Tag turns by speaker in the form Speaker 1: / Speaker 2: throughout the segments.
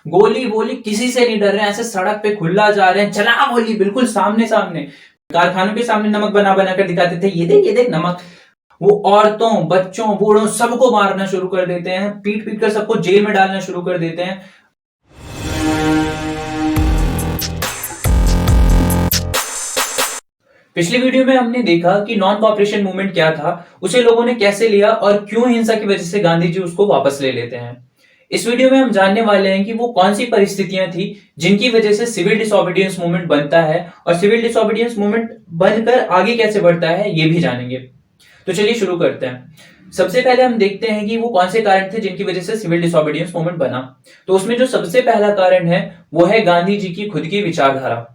Speaker 1: गोली वोली किसी से नहीं डर रहे हैं, ऐसे सड़क पे खुला जा रहे हैं, चला गोली बिल्कुल सामने सामने। कारखानों के सामने नमक बना बना कर दिखाते थे, ये देख नमक। वो औरतों, बच्चों, बूढ़ों सबको मारना शुरू कर देते हैं, पीट पीट कर सबको जेल में डालना शुरू कर देते हैं। पिछली वीडियो में हमने देखा कि नॉन कॉपरेशन मूवमेंट क्या था, उसे लोगों ने कैसे लिया और क्यों हिंसा की वजह से गांधी जी उसको वापस ले लेते हैं। इस वीडियो में हम जानने वाले हैं कि वो कौन सी परिस्थितियां थी जिनकी वजह से सिविल डिसोबीडियंस मूवमेंट बनता है, और सिविल डिसोबीडियंस मूवमेंट बनकर आगे कैसे बढ़ता है ये भी जानेंगे। तो चलिए शुरू करते हैं। सबसे पहले हम देखते हैं कि वो कौन से कारण थे जिनकी वजह से सिविल डिसोबीडियंस मूवमेंट बना। तो उसमें जो सबसे पहला कारण है वो है गांधी जी की खुद की विचारधारा।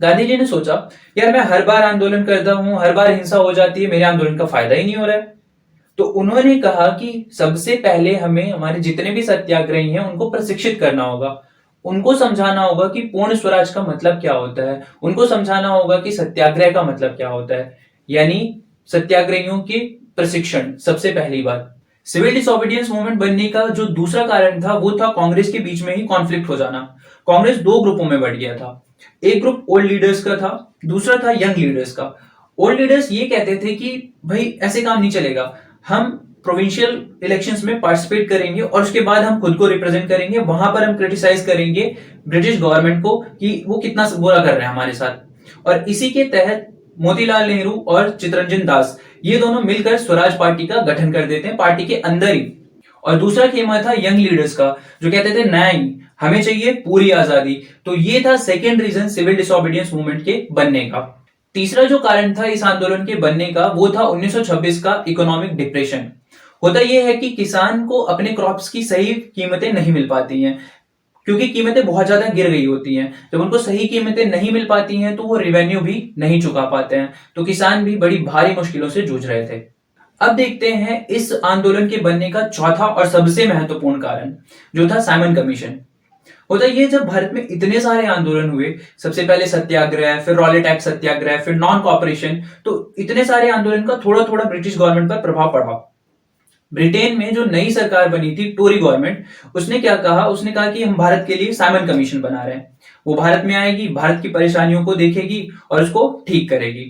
Speaker 1: गांधी जी ने सोचा, यार मैं हर बार आंदोलन करता हूं, हर बार हिंसा हो जाती है, मेरे आंदोलन का फायदा ही नहीं हो रहा है। तो उन्होंने कहा कि सबसे पहले हमें हमारे जितने भी सत्याग्रही हैं उनको प्रशिक्षित करना होगा, उनको समझाना होगा कि पूर्ण स्वराज का मतलब क्या होता है, उनको समझाना होगा कि सत्याग्रह का मतलब क्या होता है। यानी सत्याग्रहियों के प्रशिक्षण सबसे पहली बात। सिविल डिसोबीडियंस मूवमेंट बनने का जो दूसरा कारण था वो था कांग्रेस के बीच में ही कॉन्फ्लिक्ट हो जाना। कांग्रेस दो ग्रुपों में बढ़ गया था। एक ग्रुप ओल्ड लीडर्स का था, दूसरा था यंग लीडर्स का। ओल्ड लीडर्स ये कहते थे कि भाई ऐसे काम नहीं चलेगा, हम प्रोविंशियल इलेक्शंस में पार्टिसिपेट करेंगे और उसके बाद हम खुद को रिप्रेजेंट करेंगे, वहां पर हम क्रिटिसाइज करेंगे ब्रिटिश गवर्नमेंट को कि वो कितना बुरा कर रहे हैं हमारे साथ। और इसी के तहत मोतीलाल नेहरू और चित्तरंजन दास ये दोनों मिलकर स्वराज पार्टी का गठन कर देते हैं, पार्टी के अंदर ही। और दूसरा खेमा था यंग लीडर्स का, जो कहते थे नहीं, हमें चाहिए पूरी आजादी। तो ये था second reason civil disobedience movement के बनने का। तीसरा जो कारण था इस आंदोलन के बनने का वो था 1926 का इकोनॉमिक डिप्रेशन। होता यह है कि किसान को अपने क्रॉप्स की सही कीमतें नहीं मिल पाती हैं, क्योंकि कीमतें बहुत ज्यादा गिर गई होती हैं। जब उनको सही कीमतें नहीं मिल पाती हैं तो वो रेवेन्यू भी नहीं चुका पाते हैं, तो किसान भी बड़ी भारी मुश्किलों से जूझ रहे थे। अब देखते हैं इस आंदोलन के बनने का चौथा और सबसे महत्वपूर्ण कारण, जो था साइमन कमीशन। होता ये, जब भारत में इतने सारे आंदोलन हुए, सबसे पहले सत्याग्रह, फिर रॉलेट एक्ट सत्याग्रह, फिर नॉन कॉपरेशन, तो इतने सारे आंदोलन का थोड़ा थोड़ा ब्रिटिश गवर्नमेंट पर प्रभाव पड़ा। ब्रिटेन में जो नई सरकार बनी थी, टोरी गवर्नमेंट, उसने क्या कहा, उसने कहा कि हम भारत के लिए साइमन कमीशन बना रहे हैं। वो भारत में आएगी, भारत की परेशानियों को देखेगी और उसको ठीक करेगी।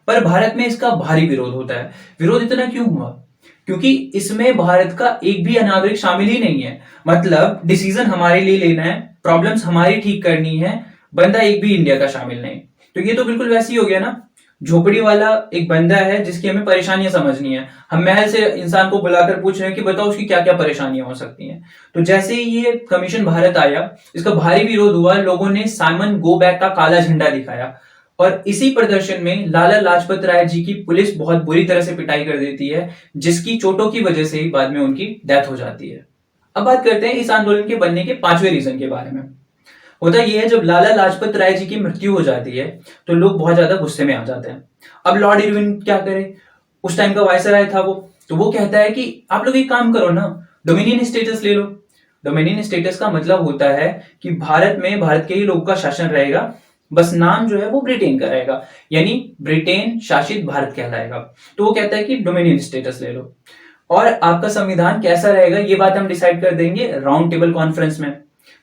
Speaker 1: पर भारत में इसका भारी विरोध होता है। विरोध इतना क्यों हुआ? क्योंकि इसमें भारत का एक भी नागरिक शामिल ही नहीं है। मतलब डिसीजन हमारे लिए लेना है, प्रॉब्लम्स हमारी ठीक करनी है, बंदा एक भी इंडिया का शामिल नहीं। तो ये तो बिल्कुल वैसे ही हो गया ना, झोपड़ी वाला एक बंदा है जिसकी हमें परेशानियां समझनी है, हम महल से इंसान को बुलाकर पूछ रहे हैं कि बताओ उसकी क्या क्या परेशानियां हो सकती हैं। तो जैसे ही ये कमीशन भारत आया, इसका भारी विरोध हुआ, लोगों ने साइमन गो बैक का काला झंडा दिखाया। और इसी प्रदर्शन में लाला लाजपत राय जी की पुलिस बहुत बुरी तरह से पिटाई कर देती है, जिसकी चोटों की वजह से ही बाद में उनकी डेथ हो जाती है। अब बात करते हैं इस आंदोलन के बनने के पांचवें रीजन के बारे में। होता यह है, जब लाला लाजपत राय जी की मृत्यु हो जाती है तो लोग बहुत ज्यादा गुस्से में आ जाते हैं। अब लॉर्ड इरविन क्या करे, उस टाइम का वायसराय था वो, तो वो कहता है कि आप लोग एक काम करो ना, डोमिनियन स्टेटस ले लो। डोमिनियन स्टेटस का मतलब होता है कि भारत में भारत के ही लोगों का शासन रहेगा, बस नाम जो है वो ब्रिटेन का रहेगा, यानी ब्रिटेन शासित भारत कहलाएगा। तो वो कहता है कि डोमिनियन स्टेटस ले लो, और आपका संविधान कैसा रहेगा ये बात हम डिसाइड कर देंगे राउंड टेबल कॉन्फ्रेंस में।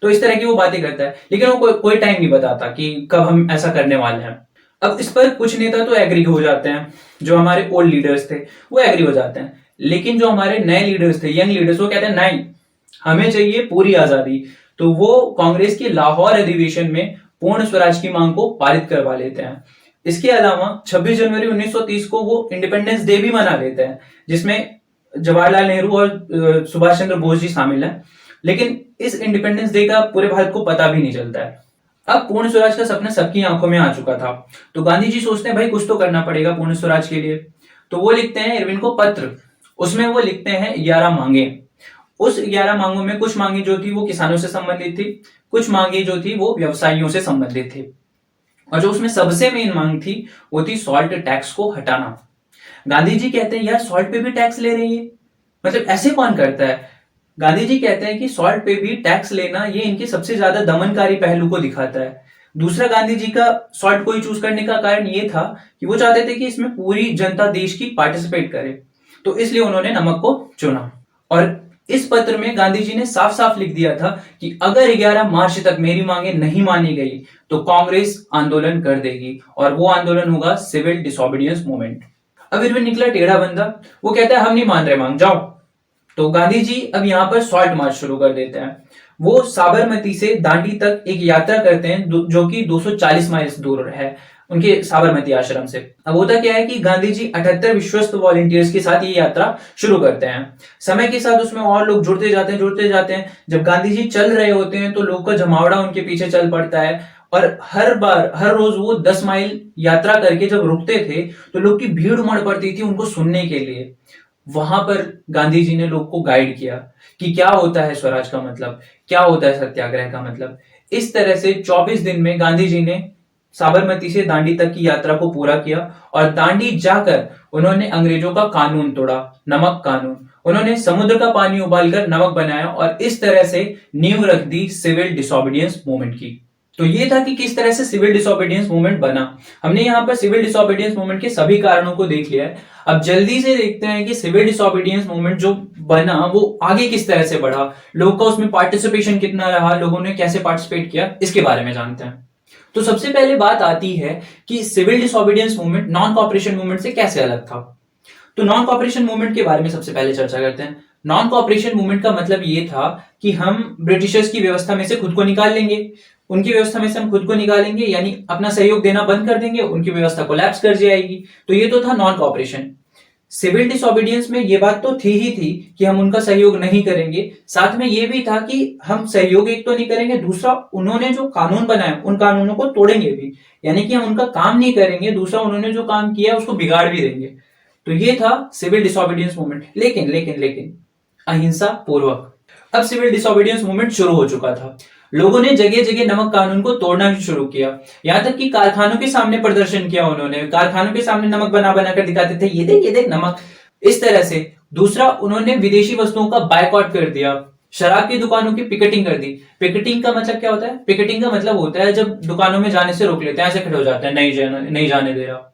Speaker 1: तो इस तरह की वो बातें करता है, लेकिन वो कोई टाइम नहीं बताता कि कब हम ऐसा करने वाले हैं। अब इस पर कुछ नेता तो एग्री हो जाते हैं, जो हमारे ओल्ड लीडर्स थे वो एग्री हो जाते हैं, लेकिन जो हमारे नए लीडर्स थे, यंग लीडर्स, वो कहते हैं नहीं, हमें चाहिए पूरी आजादी। तो वो कांग्रेस के लाहौर अधिवेशन में पूर्ण स्वराज की मांग को पारित करवा लेते हैं। इसके अलावा 26 जनवरी 1930 को वो इंडिपेंडेंस डे भी मना लेते हैं, जिसमें जवाहरलाल नेहरू और सुभाष चंद्र बोस जी शामिल हैं। लेकिन इस इंडिपेंडेंस डे का पूरे भारत को पता भी नहीं चलता है। अब पूर्ण स्वराज का सपना सबकी आंखों में आ चुका था, तो गांधी जी सोचते हैं भाई कुछ तो करना पड़ेगा पूर्ण स्वराज के लिए। तो वो लिखते हैं इरविन को पत्र, उसमें वो लिखते हैं 11 मांगे। उस 11 मांगों में कुछ मांगे जो थी वो किसानों से संबंधित थी, कुछ मांगे जो थी वो व्यवसायियों से संबंधित थी, और जो उसमें सबसे मेन मांग थी वो थी सॉल्ट टैक्स को हटाना। गांधी जी कहते हैं यार सॉल्ट पे भी टैक्स ले रही है, मतलब ऐसे कौन करता है। गांधी जी कहते हैं कि सॉल्ट पे भी टैक्स लेना ये इनके सबसे ज्यादा दमनकारी पहलू को दिखाता है। दूसरा गांधी जी का सॉल्ट को ही चूज करने का कारण ये था कि वो चाहते थे कि इसमें पूरी जनता देश की पार्टिसिपेट करे, तो इसलिए उन्होंने नमक को चुना। और इस पत्र में गांधी जी ने साफ साफ लिख दिया था कि अगर 11 मार्च तक मेरी मांगे नहीं मानी गई तो कांग्रेस आंदोलन कर देगी और वो आंदोलन होगा सिविल डिसोबीडियंस मूवमेंट। अब इरविन निकला टेढ़ा बंदा, वो कहता है हम नहीं मान रहे, मांग जाओ। तो गांधी जी अब यहाँ पर सॉल्ट मार्च शुरू कर देते हैं। वो साबरमती से दांडी तक एक यात्रा करते हैं जो कि 240 माइल्स दूर है उनके साबरमती आश्रम से। अब होता क्या है कि गांधी जी 78 विश्वस्त वॉलंटियर्स के साथ ये यात्रा शुरू करते हैं। समय के साथ उसमें और लोग जुड़ते जाते हैं। जब गांधी जी चल रहे होते हैं तो लोग का जमावड़ा उनके पीछे चल पड़ता है और हर रोज वो 10 माइल यात्रा करके जब रुकते थे तो लोग की भीड़ उमड़ पड़ती थी उनको सुनने के लिए। वहां पर गांधी जी ने लोग को गाइड किया कि क्या होता है स्वराज का मतलब, क्या होता है सत्याग्रह का मतलब। इस तरह से 24 दिन में गांधी जी ने साबरमती से दांडी तक की यात्रा को पूरा किया और दांडी जाकर उन्होंने अंग्रेजों का कानून तोड़ा, नमक कानून। उन्होंने समुद्र का पानी उबालकर नमक बनाया और इस तरह से नींव रख दी सिविल डिसोबीडियंस मूवमेंट की। तो ये था कि किस तरह से सिविल डिसोबीडियंस मूवमेंट बना। हमने यहाँ पर सिविल डिसोबीडियंस मूवमेंट के सभी कारणों को देख लिया है। अब जल्दी से देखते हैं कि सिविल डिसोबीडियंस मूवमेंट जो बना वो आगे किस तरह से बढ़ा, लोग का उसमें पार्टिसिपेशन कितना रहा, लोगों ने कैसे पार्टिसिपेट किया, इसके बारे में जानते हैं। तो सबसे पहले बात आती है कि civil disobedience movement non cooperation movement से कैसे अलग था। तो नॉन कॉपरेशन मूवमेंट के बारे में सबसे पहले चर्चा करते हैं। नॉन कॉपरेशन मूवमेंट का मतलब ये था कि हम ब्रिटिशर्स की व्यवस्था में से खुद को निकाल लेंगे, उनकी व्यवस्था में से हम खुद को निकालेंगे, यानी अपना सहयोग देना बंद कर देंगे, उनकी व्यवस्था कोलैप्स कर जाएगी। तो ये तो था नॉन कॉपरेशन। सिविल डिसोबीडियंस में ये बात तो थी ही थी कि हम उनका सहयोग नहीं करेंगे, साथ में ये भी था कि हम सहयोग एक तो नहीं करेंगे, दूसरा उन्होंने जो कानून बनाए उन कानूनों को तोड़ेंगे भी, यानी कि हम उनका काम नहीं करेंगे, दूसरा उन्होंने जो काम किया उसको बिगाड़ भी देंगे। तो ये था सिविल डिसोबीडियंस मूवमेंट। लेकिन लेकिन लेकिन अहिंसा पूर्वक अब सिविल डिसोबीडियंस मूवमेंट शुरू हो चुका था। लोगों ने जगह जगह नमक कानून को तोड़ना भी शुरू किया, यहां तक कि कारखानों के सामने प्रदर्शन किया। उन्होंने कारखानों के सामने नमक बना बना कर दिखाते थे, ये देख नमक। इस तरह से दूसरा, उन्होंने विदेशी वस्तुओं का बायकॉट कर दिया, शराब की दुकानों की पिकेटिंग कर दी। पिकेटिंग का मतलब क्या होता है? पिकेटिंग का मतलब होता है जब दुकानों में जाने से रोक लेते हैं, ऐसे खड़े हो जाते हैं, नहीं जाने दे रहा,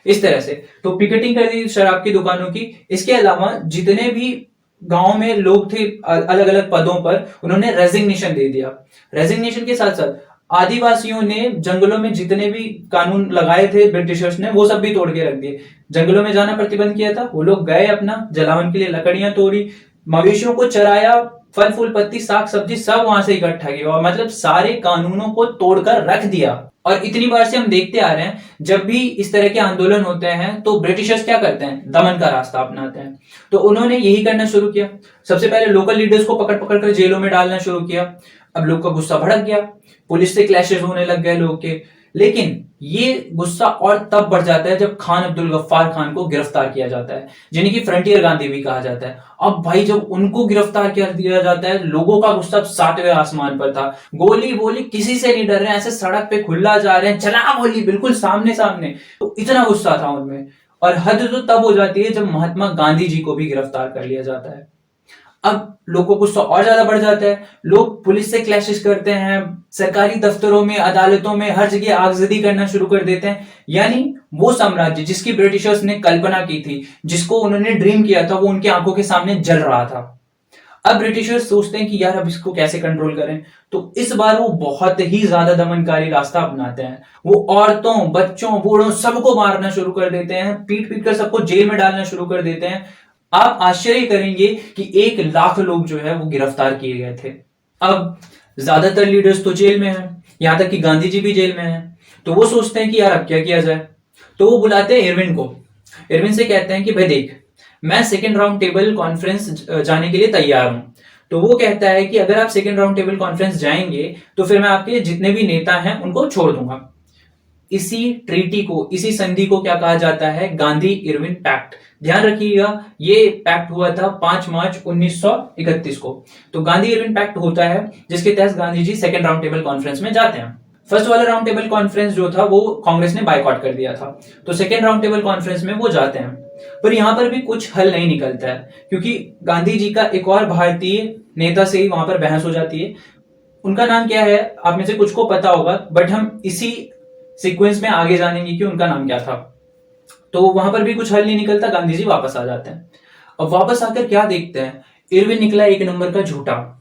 Speaker 1: इस तरह से। तो पिकेटिंग कर दी शराब की दुकानों की। इसके अलावा जितने भी गांव में लोग थे अलग अलग पदों पर, उन्होंने रेजिग्नेशन दे दिया। रेजिग्नेशन के साथ साथ आदिवासियों ने जंगलों में जितने भी कानून लगाए थे ब्रिटिशर्स ने, वो सब भी तोड़ के रख दिए। जंगलों में जाना प्रतिबंध किया था, वो लोग गए, अपना जलावन के लिए लकड़ियां तोड़ी, मवेशियों को चराया, फल फूल पत्ती साग सब्जी सब वहां से इकट्ठा किया और मतलब सारे कानूनों को तोड़कर रख दिया। और इतनी बार से हम देखते आ रहे हैं, जब भी इस तरह के आंदोलन होते हैं तो ब्रिटिशर्स क्या करते हैं? दमन का रास्ता अपनाते हैं। तो उन्होंने यही करना शुरू किया। सबसे पहले लोकल लीडर्स को पकड़ पकड़ कर जेलों में डालना शुरू किया। अब लोग का गुस्सा भड़क गया, पुलिस से क्लैशेस होने लग गए लोग के। लेकिन ये गुस्सा और तब बढ़ जाता है जब खान अब्दुल गफ्फार खान को गिरफ्तार किया जाता है, जिन्हें की फ्रंटियर गांधी भी कहा जाता है। अब भाई जब उनको गिरफ्तार कर दिया जाता है, लोगों का गुस्सा 7वें आसमान पर था। गोली बोली किसी से नहीं डर रहे हैं, ऐसे सड़क पे खुला जा रहे हैं, चला गोली बिल्कुल सामने सामने। तो इतना गुस्सा था उनमें। और हद तो तब हो जाती है जब महात्मा गांधी जी को भी गिरफ्तार कर लिया जाता है। अब लोगों को गुस्सा और ज्यादा बढ़ जाता है, लोग पुलिस से क्लैशेस करते हैं, सरकारी दफ्तरों में, अदालतों में, हर जगह आगजदी करना शुरू कर देते हैं। यानी वो साम्राज्य जिसकी ब्रिटिशर्स ने कल्पना की थी, जिसको उन्होंने ड्रीम किया था, वो उनकी आंखों के सामने जल रहा था। अब ब्रिटिशर्स सोचते हैं कि यार अब इसको कैसे कंट्रोल करें। तो इस बार वो बहुत ही ज्यादा दमनकारी रास्ता अपनाते हैं। वो औरतों, बच्चों, बूढ़ों सबको मारना शुरू कर देते हैं, पीट पीट कर सबको जेल में डालना शुरू कर देते हैं। आप आश्चर्य करेंगे कि 1 लाख लोग जो है वो गिरफ्तार किए गए थे। अब ज्यादातर लीडर्स तो जेल में हैं, यहां तक कि गांधी जी भी जेल में हैं। तो वो सोचते हैं कि यार अब क्या किया जाए। तो वो बुलाते हैं इरविन को। इरविन से कहते हैं कि भाई देख, मैं सेकेंड राउंड टेबल कॉन्फ्रेंस जाने के लिए तैयार हूं। तो वो कहता है कि अगर आप सेकेंड राउंड टेबल कॉन्फ्रेंस जाएंगे तो फिर मैं आपके जितने भी नेता हैं उनको छोड़ दूंगा। इसी ट्रीटी को, इसी संधि को क्या कहा जाता है? Gandhi Irwin pact. ध्यान रखिएगा, ये पैक्ट हुआ था 5 मार्च 1931 को। तो गांधी इरविन पैक्ट होता है जिसके तहत Gandhi ji second round table conference में जाते हैं। फर्स्ट वाला राउंड टेबल कॉन्फ्रेंस जो था वो कांग्रेस ने बायकॉट कर दिया था। तो सेकेंड राउंड टेबल कॉन्फ्रेंस में वो जाते हैं, पर यहां पर भी कुछ हल नहीं निकलता है, क्योंकि गांधी जी का एक और भारतीय नेता से ही वहां पर बहस हो जाती है। उनका नाम क्या है आप में से कुछ को पता होगा, बट हम इसी सीक्वेंस में आगे जानेंगे कि उनका नाम क्या था। तो वहां पर भी कुछ हल नहीं निकलता, गांधी जी वापस आ जाते हैं। अब वापस आकर क्या देखते हैं? इरविन निकला एक नंबर का झूठा।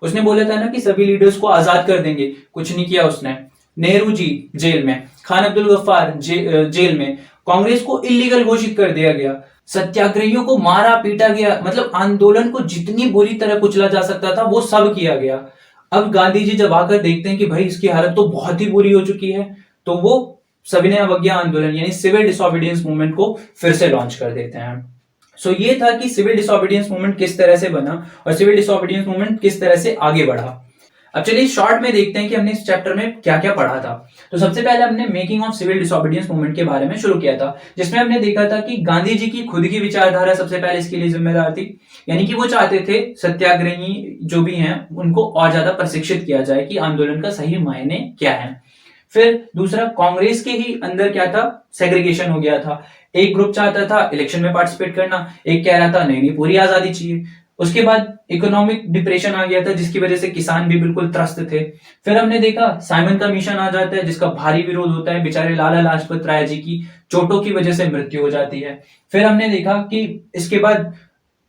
Speaker 1: उसने बोला था ना कि सभी लीडर्स को आजाद कर देंगे, कुछ नहीं किया उसने। नेहरू जी जेल में, खान अब्दुल गफ्फार जेल में, कांग्रेस को इलीगल घोषित कर दिया गया, सत्याग्रहियों को मारा पीटा गया, मतलब आंदोलन को जितनी बुरी तरह कुचला जा सकता था वो सब किया गया। अब गांधी जी जब आकर देखते हैं कि भाई इसकी हालत तो बहुत ही बुरी हो चुकी है, तो वो सविनय अवज्ञा आंदोलन यानी सिविल डिसोबीडियंस मूवमेंट को फिर से लॉन्च कर देते हैं। ये था कि सिविल डिसोबीडियंस मूवमेंट किस तरह से बना और सिविल डिसोबीडियंस मूवमेंट किस तरह से आगे बढ़ा। अब चलिए शॉर्ट में देखते हैं कि हमने इस चैप्टर में क्या क्या पढ़ा था। तो सबसे पहले हमने making of civil disobedience movement के बारे में शुरू किया था, जिसमें हमने देखा था कि गांधी जी की खुद की विचारधारा सबसे पहले इसके लिए जिम्मेदार थी। यानी कि वो चाहते थे सत्याग्रही जो भी हैं उनको और ज्यादा प्रशिक्षित किया जाए कि आंदोलन का सही मायने क्या है। फिर दूसरा, कांग्रेस के ही अंदर क्या था, सेग्रीगेशन हो गया था। एक ग्रुप चाहता था इलेक्शन में पार्टिसिपेट करना, एक कह रहा था नहीं नहीं पूरी आजादी चाहिए। उसके बाद इकोनॉमिक डिप्रेशन आ गया था जिसकी वजह से किसान भी बिल्कुल त्रस्त थे। फिर हमने देखा साइमन कमीशन आ जाता है जिसका भारी विरोध होता है, बेचारे लाला लाजपत राय जी की चोटों की वजह से मृत्यु हो जाती है। फिर हमने देखा कि इसके बाद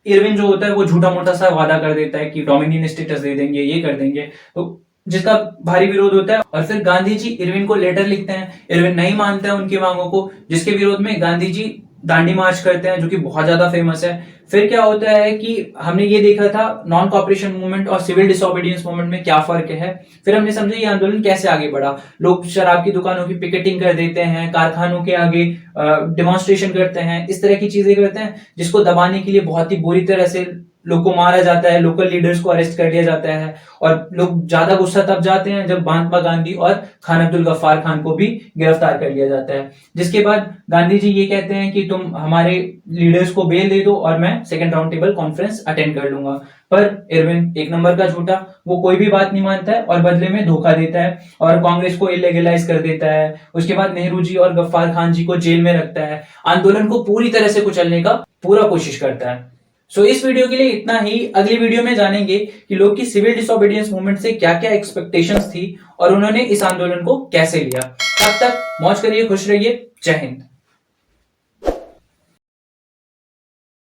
Speaker 1: इरविन जो होता है वो झूठा मोटा सा वादा कर देता है कि डोमिनियन स्टेटस दे देंगे, ये कर देंगे, तो जिसका भारी विरोध होता है। और फिर गांधी जी इरविन को लेटर लिखते हैं, इरविन नहीं मानता है उनकी मांगों को, जिसके विरोध में गांधी जी दांडी मार्च करते हैं जो कि बहुत ज्यादा फेमस है। फिर क्या होता है कि हमने ये देखा था नॉन कॉपरेशन मूवमेंट और सिविल डिसोबीडियंस मूवमेंट में क्या फर्क है। फिर हमने समझा ये आंदोलन कैसे आगे बढ़ा। लोग शराब की दुकानों की पिकेटिंग कर देते हैं, कारखानों के आगे डिमॉन्स्ट्रेशन करते हैं, इस तरह की चीजें करते हैं जिसको दबाने के लिए बहुत ही बुरी तरह से लोग को मारा जाता है, लोकल लीडर्स को अरेस्ट कर लिया जाता है। और लोग ज्यादा गुस्सा तब जाते हैं जब महात्मा गांधी और खान अब्दुल गफ्फार खान को भी गिरफ्तार कर लिया जाता है। जिसके बाद गांधी जी ये कहते हैं कि तुम हमारे लीडर्स को बेल दे दो और मैं second round table conference attend कर लूंगा। पर इरविन एक नंबर का झूठा, वो कोई भी बात नहीं मानता है और बदले में धोखा देता है और कांग्रेस को इलीगलाइज कर देता है। उसके बाद नेहरू जी और गफ्फार खान जी को जेल में रखता है, आंदोलन को पूरी तरह से कुचलने का पूरा कोशिश करता है। इस वीडियो के लिए इतना ही। अगली वीडियो में जानेंगे कि लोग की सिविल डिसोबीडियंस मूवमेंट से क्या क्या एक्सपेक्टेशंस थी और उन्होंने इस आंदोलन को कैसे लिया। तब तक मौज करिए, खुश रहिए, जय हिंद।